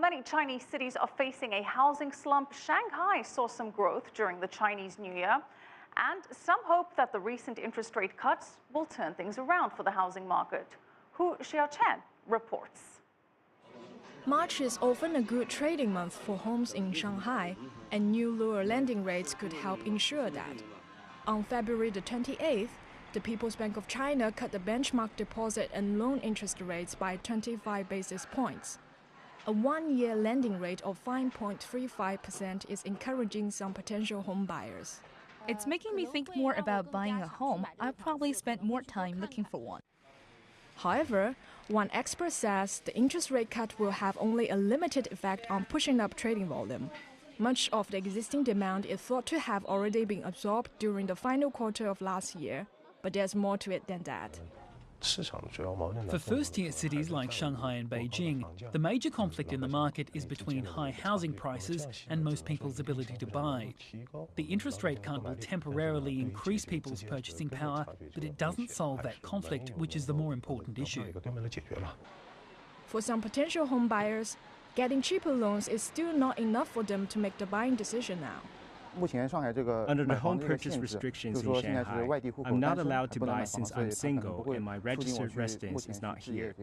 Many Chinese cities are facing a housing slump. Shanghai saw some growth during the Chinese New Year, and some hope that the recent interest rate cuts will turn things around for the housing market. Hu Xiaochen reports. March is often a good trading month for homes in Shanghai, and new lower lending rates could help ensure that. On February the 28th, the People's Bank of China cut the benchmark deposit and loan interest rates by 25 basis points. A one-year lending rate of 5.35% is encouraging some potential home buyers. It's making me think more about buying a home. I'll probably spend more time looking for one. However, one expert says the interest rate cut will have only a limited effect on pushing up trading volume. Much of the existing demand is thought to have already been absorbed during the final quarter of last year, but there's more to it than that. For first-tier cities like Shanghai and Beijing, the major conflict in the market is between high housing prices and most people's ability to buy. The interest rate cut will temporarily increase people's purchasing power, but it doesn't solve that conflict, which is the more important issue. For some potential home buyers, getting cheaper loans is still not enough for them to make the buying decision now. Under the home purchase restrictions in Shanghai, I'm not allowed to buy since I'm single and my registered residence is not here.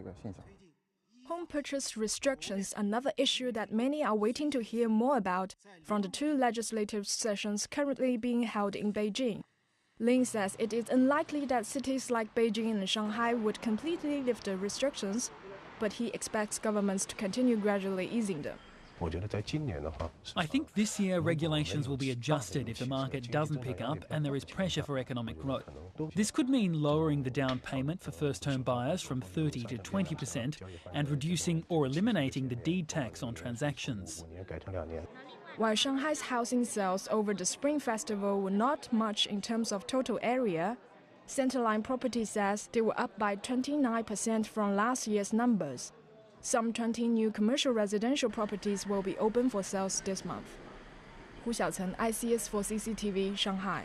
Home purchase restrictions are another issue that many are waiting to hear more about from the two legislative sessions currently being held in Beijing. Lin says it is unlikely that cities like Beijing and Shanghai would completely lift the restrictions, but he expects governments to continue gradually easing them. I think this year regulations will be adjusted if the market doesn't pick up and there is pressure for economic growth. This could mean lowering the down payment for first-home buyers from 30% to 20% and reducing or eliminating the deed tax on transactions. While Shanghai's housing sales over the Spring Festival were not much in terms of total area, Centerline Property says they were up by 29% from last year's numbers. Some 20 new commercial residential properties will be open for sales this month. Hu Xiaochen, ICS for CCTV, Shanghai.